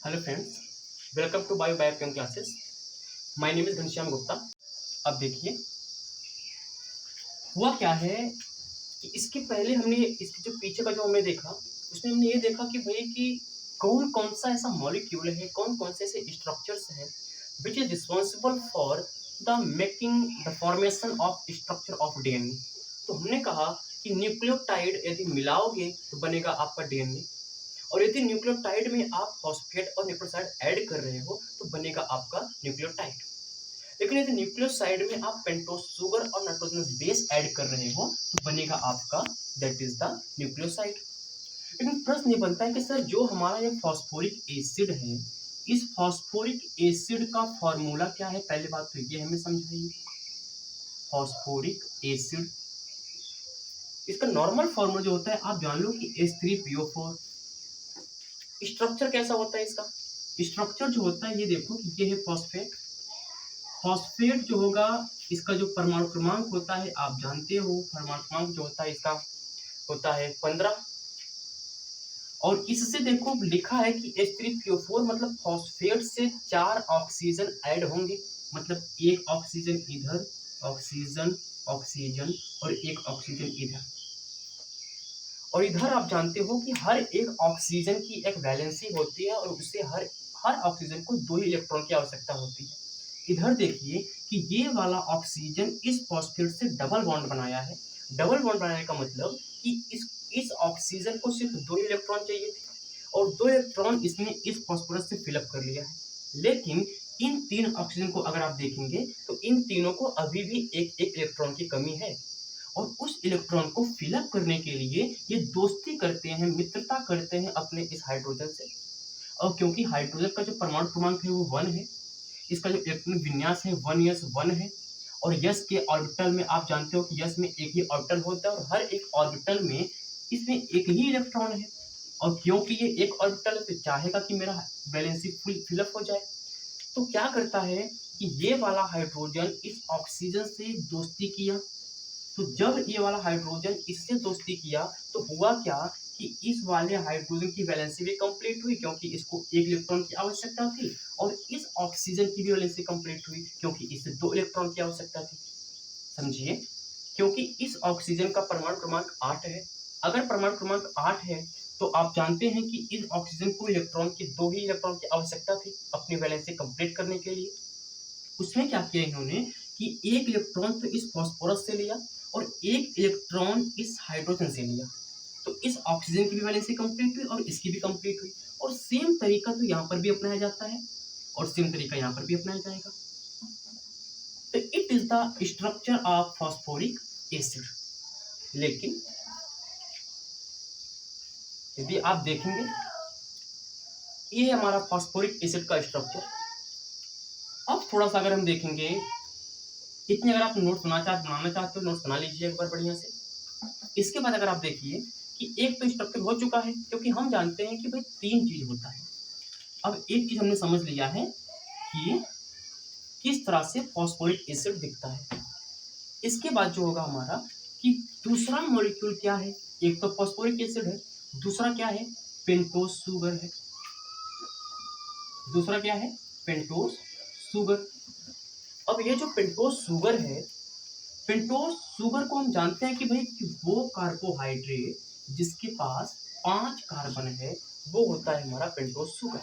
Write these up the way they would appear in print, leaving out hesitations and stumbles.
Hello friends, welcome to Biochem classes. My name is Ghanshyam Gupta. अब देखिए हुआ क्या है कि इसके पहले हमने इसके जो पीछे का जो हमने देखा उसमें हमने ये देखा कि भाई कि कौन कौन सा ऐसा मॉलिक्यूल है, कौन कौन से ऐसे स्ट्रक्चर्स हैं which is responsible for the making the formation of structure of DNA. तो हमने कहा कि न्यूक्लियोटाइड यदि मिलाओगे तो बनेगा आपका डीएनए, और यदि न्यूक्लियोटाइड में आप फॉस्फेट और न्यूक्लियोसाइड ऐड कर रहे हो तो बनेगा आपका न्यूक्लियोटाइड। लेकिन यदि न्यूक्लियोसाइड में आप पेंटोज शुगर और नाइट्रोजनस बेस ऐड कर रहे हो तो बनेगा आपका दैट इज द न्यूक्लियोसाइड। लेकिन प्रश्न ये बनता है कि सर जो हमारा ये फॉस्फोरिक एसिड है, इस फॉस्फोरिक एसिड का फॉर्मूला क्या है? पहले बात तो ये हमें समझाइए। फॉस्फोरिक एसिड, इसका नॉर्मल फॉर्मूला जो होता है आप जान लो कि H3PO4। स्ट्रक्चर कैसा होता है इसका? स्ट्रक्चर जो होता है ये देखो कि ये है फॉस्फेट। फॉस्फेट जो होगा इसका जो परमाणु क्रमांक होता है आप जानते हो, परमाणु क्रमांक जो होता है इसका होता है 15। और इससे देखो लिखा है कि H3PO4 मतलब फॉस्फेट से 4 ऑक्सीजन ऐड होंगे, मतलब एक ऑक्सीजन इधर, ऑक्सीजन ऑक्सीजन और एक ऑक्सीजन इधर। और इधर आप जानते हो कि हर एक ऑक्सीजन की एक वैलेंसी होती है और उससे हर हर ऑक्सीजन को 2 ही इलेक्ट्रॉन की आवश्यकता होती है। इधर देखिए कि ये वाला ऑक्सीजन इस फॉस्फेट से डबल बॉन्ड बनाया है। डबल बॉन्ड बनाने का मतलब कि इस ऑक्सीजन को सिर्फ 2 इलेक्ट्रॉन चाहिए थे और 2 इलेक्ट्रॉन इसने इस फॉस्फोरस से फिलअप कर लिया है। लेकिन इन 3 ऑक्सीजन को अगर आप देखेंगे तो इन तीनों को अभी भी एक एक इलेक्ट्रॉन की कमी है, और उस इलेक्ट्रॉन को फिलअप करने के लिए ये दोस्ती करते हैं, मित्रता करते हैं अपने इस हाइड्रोजन से। और क्योंकि हाइड्रोजन का जो परमाणु क्रमांक है वो 1 है, इसका जो इलेक्ट्रॉनिक विन्यास है 1s1 है, और यस के ऑर्बिटल में आप जानते हो कि यस में एक ही ऑर्बिटल होता है और हर एक ऑर्बिटल में इसमें एक ही इलेक्ट्रॉन है। और क्योंकि ये एक ऑर्बिटल है तो चाहेगा कि मेरा वैलेंसी फुल फिलअप हो जाए। तो क्या करता है कि ये वाला हाइड्रोजन इस ऑक्सीजन से दोस्ती किया। तो जब ये वाला हाइड्रोजन इससे दोस्ती किया तो हुआ क्या कि इस वाले हाइड्रोजन की वैलेंसी भी कंप्लीट हुई क्योंकि इसको एक इलेक्ट्रॉन की आवश्यकता थी, और इस ऑक्सीजन की भी वैलेंसी कंप्लीट हुई क्योंकि इसे 2 इलेक्ट्रॉन की आवश्यकता थी। समझिए, क्योंकि इस ऑक्सीजन का परमाणु क्रमांक 8 है। अगर परमाणु क्रमांक 8 है तो आप जानते हैं कि इस ऑक्सीजन को इलेक्ट्रॉन की 2 ही इलेक्ट्रॉन की आवश्यकता थी अपनी वैलेंसी कंप्लीट करने के लिए। उसमें क्या किया इन्होंने कि एक इलेक्ट्रॉन तो इस फास्फोरस से लिया और एक इलेक्ट्रॉन इस हाइड्रोजन से लिया। तो इस ऑक्सीजन की भी वैलेंसी कंप्लीट हुई और इसकी भी कंप्लीट हुई, और सेम तरीका तो यहाँ पर भी अपनाया जाता है और सेम तरीका यहाँ पर भी अपनाया जाएगा। तो it is the structure of phosphoric acid. लेकिन यदि आप देखेंगे ये हमारा फॉस्फोरिक एसिड का स्ट्रक्चर। अब थोड़ा सा अगर हम देखेंगे, इतने अगर आप नोट्स बनाना चाहते हो नोट्स बना लीजिए एक बार बढ़िया से। इसके बाद अगर आप देखिए कि एक तो स्ट्रक्चर हो चुका है क्योंकि हम जानते हैं कि भाई 3 चीज होता है। अब एक चीज हमने समझ लिया है कि किस तरह से फॉस्फोरिक एसिड दिखता है। इसके बाद जो होगा हमारा कि दूसरा मॉलिक्यूल क्या है। एक तो फॉस्फोरिक एसिड है, दूसरा क्या है? पेंटोज शुगर है। दूसरा क्या है? Pentose sugar. अब ये जो पेंटोज शुगर है, पेंटोज शुगर को हम जानते हैं कि भाई कि वो कार्बोहाइड्रेट जिसके पास 5 कार्बन है वो होता है हमारा पेंटोज शुगर।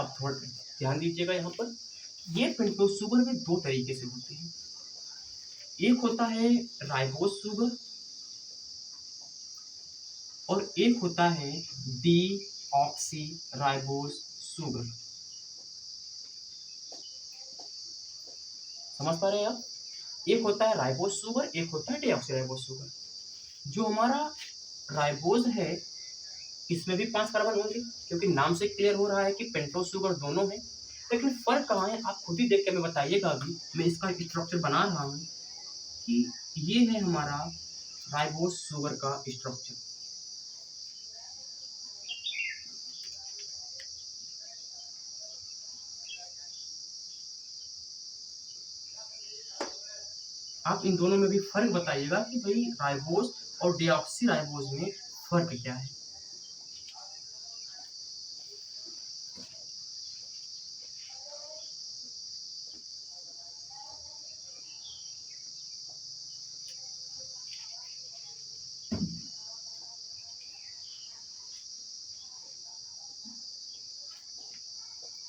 अब थोड़ा ध्यान दीजिएगा यहाँ पर, ये पेंटोज शुगर में 2 तरीके से होते हैं। एक होता है राइबोज शुगर और एक होता है डी ऑक्सी राइबोज शुगर। समझ पा रहे हैं आप? एक होता है राइबोज शुगर, एक होता है डीऑक्सी राइबोज शुगर। जो हमारा राइबोज है इसमें भी 5 कार्बन होंगे क्योंकि नाम से क्लियर हो रहा है कि पेंटोज शुगर दोनों है। लेकिन फर्क कहाँ है आप खुद ही देख के हमें बताइएगा। अभी मैं इसका स्ट्रक्चर बना रहा हूँ कि ये है हमारा राइबोज शुगर का स्ट्रक्चर। आप इन दोनों में भी फर्क बताइएगा कि भाई राइबोज और डीऑक्सी राइबोज में फर्क क्या है।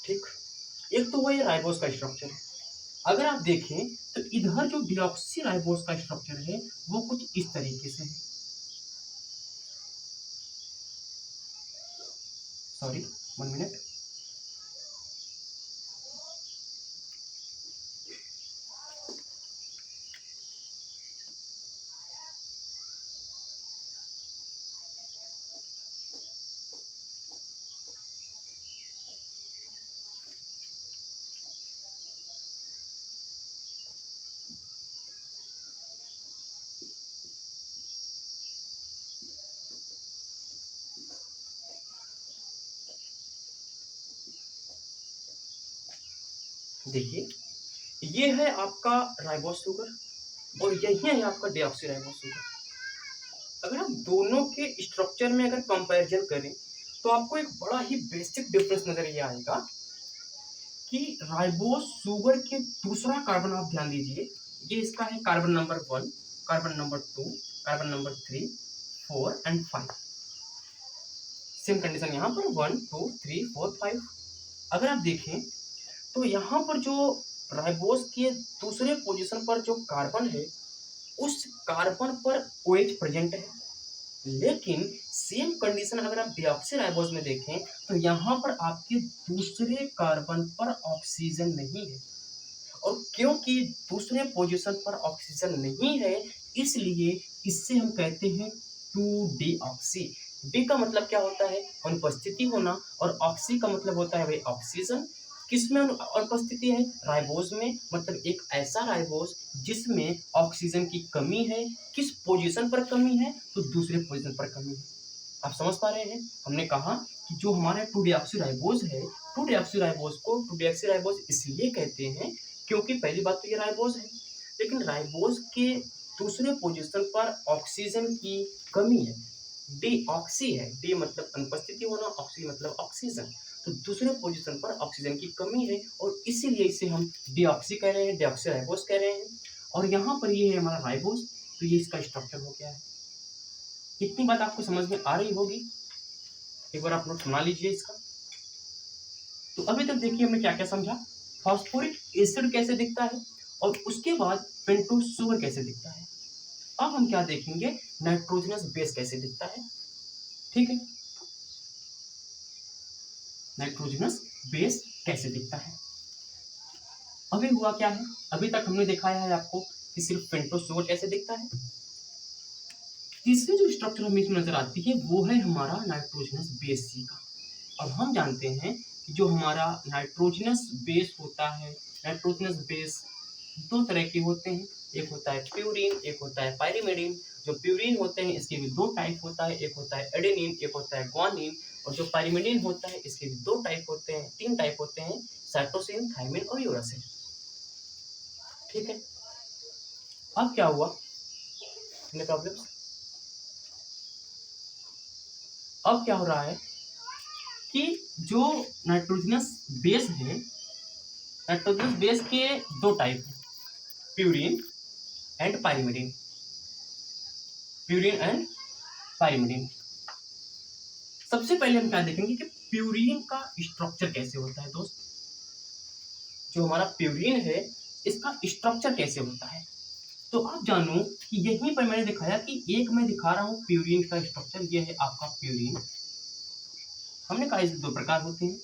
ठीक। एक तो वो ये राइबोस का स्ट्रक्चर है। अगर आप देखें तो इधर जो डीऑक्सी राइबोस का स्ट्रक्चर है वो कुछ इस तरीके से है। Sorry, 1 minute. देखिए, ये है आपका राइबोस शुगर और यही है आपका डीऑक्सी राइबोस शुगर। अगर हम दोनों के स्ट्रक्चर में अगर कंपैरिजन करें तो आपको एक बड़ा ही बेसिक डिफरेंस नजर ये आएगा कि राइबोस शुगर के दूसरा कार्बन आप ध्यान दीजिए, ये इसका है carbon number 1, carbon number 2, carbon number 3, 4 and 5। Same condition यहाँ पर 1, 2, 3, 4, 5। अगर आप देखें तो यहाँ पर जो राइबोस के दूसरे पोजीशन पर जो कार्बन है उस कार्बन पर OH प्रेजेंट है, लेकिन सेम कंडीशन अगर आप डीऑक्सीराइबोस में देखें तो यहाँ पर आपके दूसरे कार्बन पर ऑक्सीजन नहीं है। और क्योंकि दूसरे पोजीशन पर ऑक्सीजन नहीं है इसलिए इससे हम कहते हैं 2-डीऑक्सी। डी का मतलब क्या होता है? अनुपस्थिति होना, और ऑक्सी का मतलब होता है भाई ऑक्सीजन। किसमें अनुपस्थिति है? राइबोस में, मतलब एक ऐसा राइबोस जिसमें ऑक्सीजन की कमी है। किस पोजीशन पर कमी है? तो दूसरे पोजीशन पर कमी है। आप समझ पा रहे हैं? हमने कहा कि जो हमारा 2-डीऑक्सीराइबोस है, 2-डीऑक्सीराइबोस को 2-डीऑक्सीराइबोस इसलिए कहते हैं क्योंकि पहली बात तो ये राइबोस है, लेकिन राइबोस के दूसरे पोजीशन पर ऑक्सीजन की कमी है। डीऑक्सी है, डी मतलब अनुपस्थिति होना, ऑक्सी मतलब ऑक्सीजन। तो दूसरे पोजीशन पर ऑक्सीजन की कमी है और इसीलिए इसे हम डीऑक्सी कह रहे हैं, डीऑक्सीराइबोस कह रहे हैं। और यहाँ पर ये है हमारा राइबोस, तो ये इसका स्ट्रक्चर हो गया है। इतनी बात आपको समझ में आ रही होगी, एक बार आप नोट बना लीजिए इसका। तो अभी तक देखिए हमने क्या क्या समझा, फास्फोरिक एसिड कैसे दिखता है और उसके बाद पेंटोस शुगर कैसे दिखता है। अब हम क्या देखेंगे, नाइट्रोजनस बेस कैसे दिखता है। ठीक है, नाइट्रोजनस बेस कैसे दिखता है। अभी हुआ क्या है, अभी तक हमने दिखाया है आपको कि सिर्फ पेंटोस शुगर कैसे दिखता है। तीसरी जो स्ट्रक्चर हमें इसमें नजर आती है वो है हमारा नाइट्रोजनस बेस सी का। और हम जानते हैं कि जो हमारा नाइट्रोजनस बेस होता है, नाइट्रोजनस बेस दो तरह के होते हैं, एक होता है प्यूरिन, एक होता है पायरिमिडिन। जो प्यूरिन होते हैं इसके भी 2 टाइप होता है, एक होता है एडेनिन, एक होता है ग्वानिन। और जो पायरिमिडिन होता है इसके भी 2 टाइप होते हैं, 3 टाइप होते हैं, साइटोसिन, थायमिन और यूरासिल। ठीक है, अब क्या हुआ, प्रॉब्लम्स। अब क्या हो रहा है कि जो नाइट्रोजनस बेस है, नाइट्रोजनस बेस के 2 टाइप हैं, purine and pyrimidine. Purine and pyrimidine. सबसे पहले हम क्या देखेंगे कि प्यूरिन का स्ट्रक्चर कैसे होता है दोस्त। जो हमारा प्यूरिन है इसका स्ट्रक्चर कैसे होता है, तो आप जानो कि यहीं पर मैंने दिखाया कि एक मैं दिखा रहा हूँ प्यूरिन का स्ट्रक्चर, ये है आपका प्यूरिन। हमने कहा इसके 2 प्रकार होते हैं,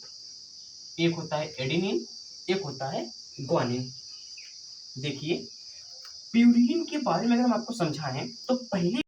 एक होता है एडेनिन, एक होता है ग्वानिन। देखिए, प्यूरिन के बारे में अगर हम आपको समझाएं तो पहले